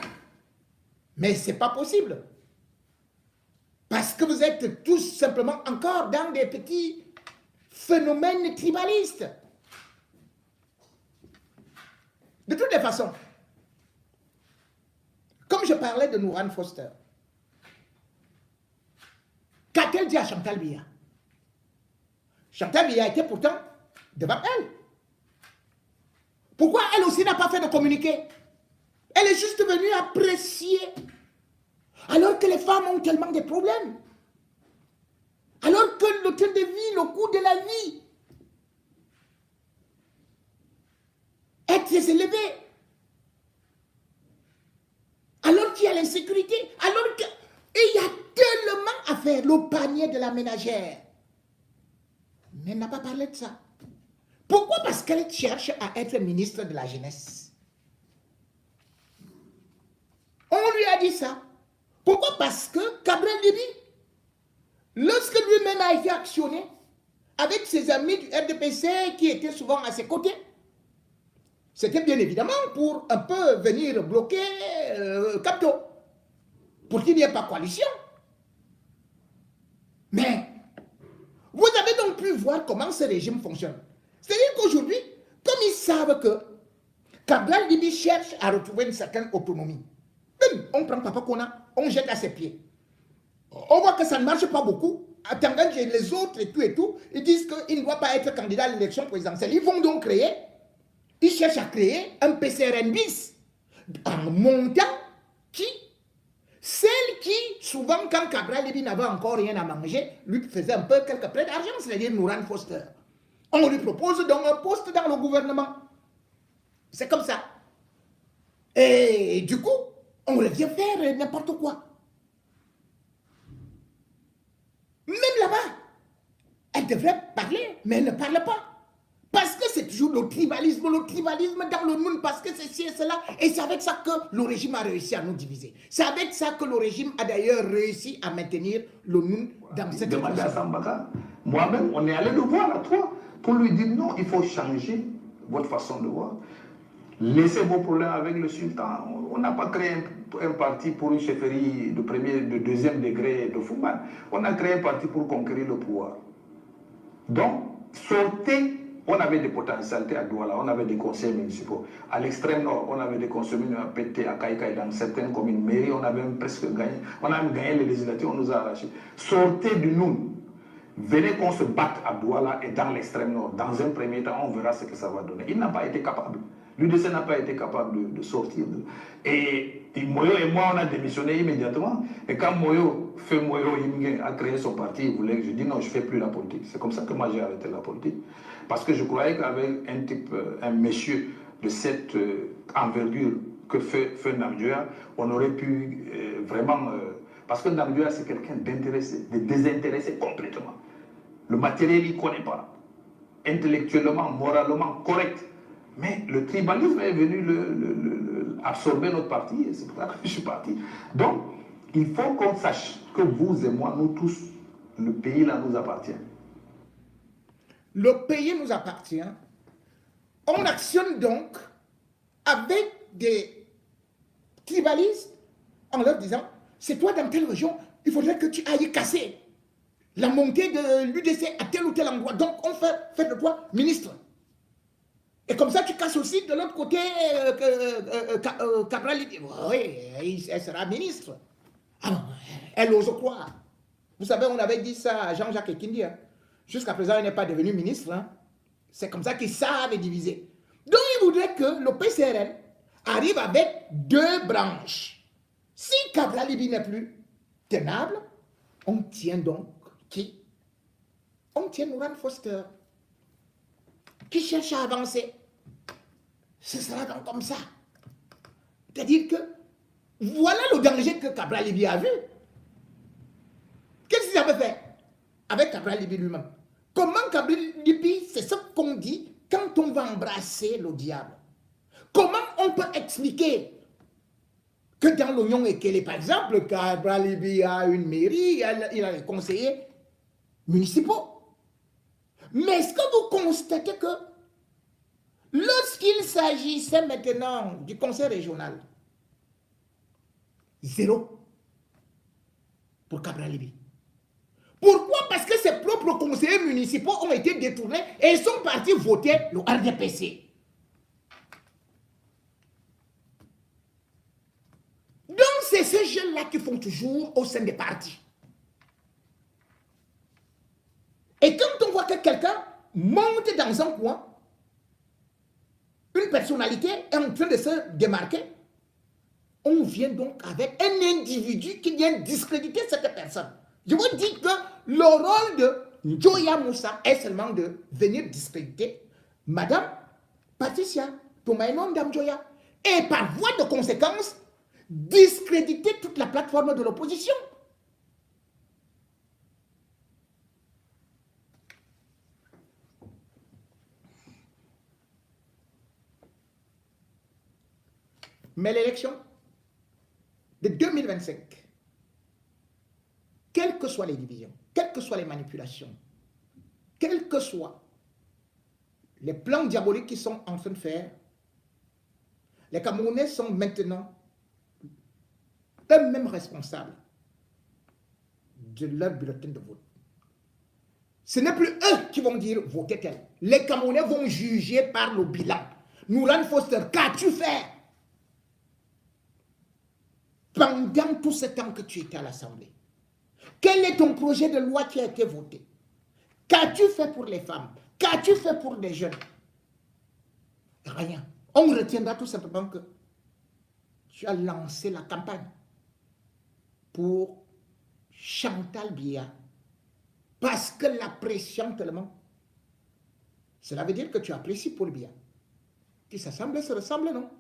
Mais c'est pas possible. Parce que vous êtes tous simplement encore dans des petits phénomènes tribalistes. De toutes les façons, comme je parlais de Nouran Foster, qu'a-t-elle dit à Chantal Biya? Chantal Biya était pourtant devant elle. Pourquoi elle aussi n'a pas fait de communiqué? Elle est juste venue apprécier. Alors que les femmes ont tellement de problèmes. Alors que le train de vie, le coût de la vie est très élevé. Alors qu'il y a l'insécurité. Alors qu'il y a tellement à faire. Le panier de la ménagère. Mais elle n'a pas parlé de ça. Pourquoi? Parce qu'elle cherche à être ministre de la jeunesse. On lui a dit ça. Pourquoi? Parce que Cabral Libi, lorsque lui-même a été actionné, avec ses amis du RDPC qui étaient souvent à ses côtés, c'était bien évidemment pour un peu venir bloquer Capto, pour qu'il n'y ait pas coalition. Mais, vous avez donc pu voir comment ce régime fonctionne. C'est-à-dire qu'aujourd'hui, comme ils savent que Cabral Libi cherche à retrouver une certaine autonomie, on prend Papa Kona, on jette à ses pieds. On voit que ça ne marche pas beaucoup. Attendant que les autres et tout, ils disent qu'il ne doit pas être candidat à l'élection présidentielle. Ils vont donc créer, ils cherchent à créer un PCRN bis en montant celle qui, souvent quand Cabral Libi n'avait encore rien à manger, lui faisait un peu quelques prêts d'argent, c'est-à-dire Nouran Foster. On lui propose donc un poste dans le gouvernement. C'est comme ça. Et du coup, on revient faire n'importe quoi. Même là-bas, elle devrait parler, mais elle ne parle pas. Parce que c'est toujours le tribalisme dans le monde, parce que c'est ci et cela. Et c'est avec ça que le régime a réussi à nous diviser. C'est avec ça que le régime a d'ailleurs réussi à maintenir le monde dans cette demandé à Sambaka. Moi-même, on est allé le voir à trois pour lui dire non, il faut changer votre façon de voir. Laissez vos problèmes avec le sultan. On n'a pas créé un parti pour une chefferie de deuxième degré de Fouman. On a créé un parti pour conquérir le pouvoir. Donc, sortez. On avait des potentialités à Douala, on avait des conseils municipaux. À l'extrême nord, on avait des conseils municipaux à Pété, à Kaïkaï, dans certaines communes. Mairie, on avait même presque gagné. On a même gagné les législatives, on nous a arrachés. Sortez du nous. Venez qu'on se batte à Douala et dans l'extrême nord. Dans un premier temps, on verra ce que ça va donner. Il n'a pas été capable. L'UDC n'a pas été capable de sortir. Et Moyo et moi, on a démissionné immédiatement. Et quand Moyo a créé son parti, il voulait que je dise non, je ne fais plus la politique. C'est comme ça que moi j'ai arrêté la politique. Parce que je croyais qu'avec un monsieur de cette envergure que fait Namjoya, on aurait pu vraiment... parce que Namjoya, c'est quelqu'un d'intéressé, de désintéressé complètement. Le matériel, il ne connaît pas. Intellectuellement, moralement, correct. Mais le tribalisme est venu absorber notre parti, et c'est pour ça que je suis parti. Donc, il faut qu'on sache que vous et moi, nous tous, le pays là nous appartient. Le pays nous appartient. On actionne donc avec des tribalistes en leur disant, c'est toi dans telle région, il faudrait que tu ailles casser la montée de l'UDC à tel ou tel endroit. Donc, on fait de toi ministre. Et comme ça, tu casses aussi de l'autre côté Cabral. Oui, elle sera ministre. Alors, elle ose croire. Vous savez, on avait dit ça à Jean-Jacques Ekindi. Hein. Jusqu'à présent, elle n'est pas devenue ministre. Hein. C'est comme ça qu'ils savent diviser. Donc, il voudrait que le PCRN arrive avec deux branches. Si Cabral Libi n'est plus tenable, on tient donc qui? On tient Nouran Foster, qui cherche à avancer. Ce sera donc comme ça. C'est-à-dire que voilà le danger que Cabral Libi a vu. Qu'est-ce qu'il avait fait avec Cabral Libi lui-même? Comment Cabral Libi, c'est ce qu'on dit quand on va embrasser le diable. Comment on peut expliquer que dans l'Oignon Ekele, par exemple, Cabral Libi a une mairie, il a des conseillers municipaux. Mais est-ce que vous constatez que lorsqu'il s'agissait maintenant du conseil régional, zéro pour Cabral Libi. Pourquoi? Parce que ses propres conseillers municipaux ont été détournés et ils sont partis voter le RDPC. Donc, c'est ces jeunes-là qui font toujours au sein des partis. Et quand on voit que quelqu'un monte dans un coin, une personnalité est en train de se démarquer, on vient donc avec un individu qui vient discréditer cette personne. Je vous dis que le rôle de Njoya Moussa est seulement de venir discréditer Madame Patricia Tomaino Ndamjoya et par voie de conséquence, discréditer toute la plateforme de l'opposition. Mais l'élection de 2025, quelles que soient les divisions, quelles que soient les manipulations, quels que soient les plans diaboliques qu'ils sont en train de faire, les Camerounais sont maintenant eux-mêmes responsables de leur bulletin de vote. Ce n'est plus eux qui vont dire votez tel. Les Camerounais vont juger par le bilan. Nourane Foster, qu'as-tu fait pendant tout ce temps que tu étais à l'Assemblée? Quel est ton projet de loi qui a été voté? Qu'as-tu fait pour les femmes? Qu'as-tu fait pour les jeunes? Rien. On retiendra tout simplement que tu as lancé la campagne pour Chantal Biya. Parce que la pression tellement, cela veut dire que tu apprécies Paul Biya. Qui s'assemble se ressemble, non?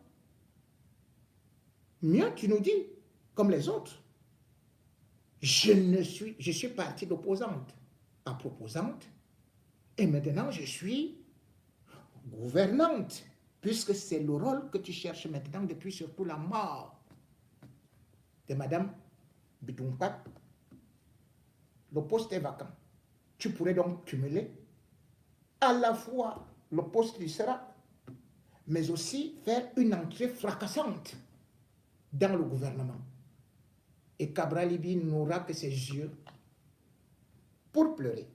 Mieux, tu nous dis, comme les autres, je suis partie d'opposante à proposante, et maintenant je suis gouvernante, puisque c'est le rôle que tu cherches maintenant depuis surtout la mort de Madame Bitoumpat. Le poste est vacant. Tu pourrais donc cumuler à la fois le poste du sera, mais aussi faire une entrée fracassante dans le gouvernement. Et Cabral Libi n'aura que ses yeux pour pleurer.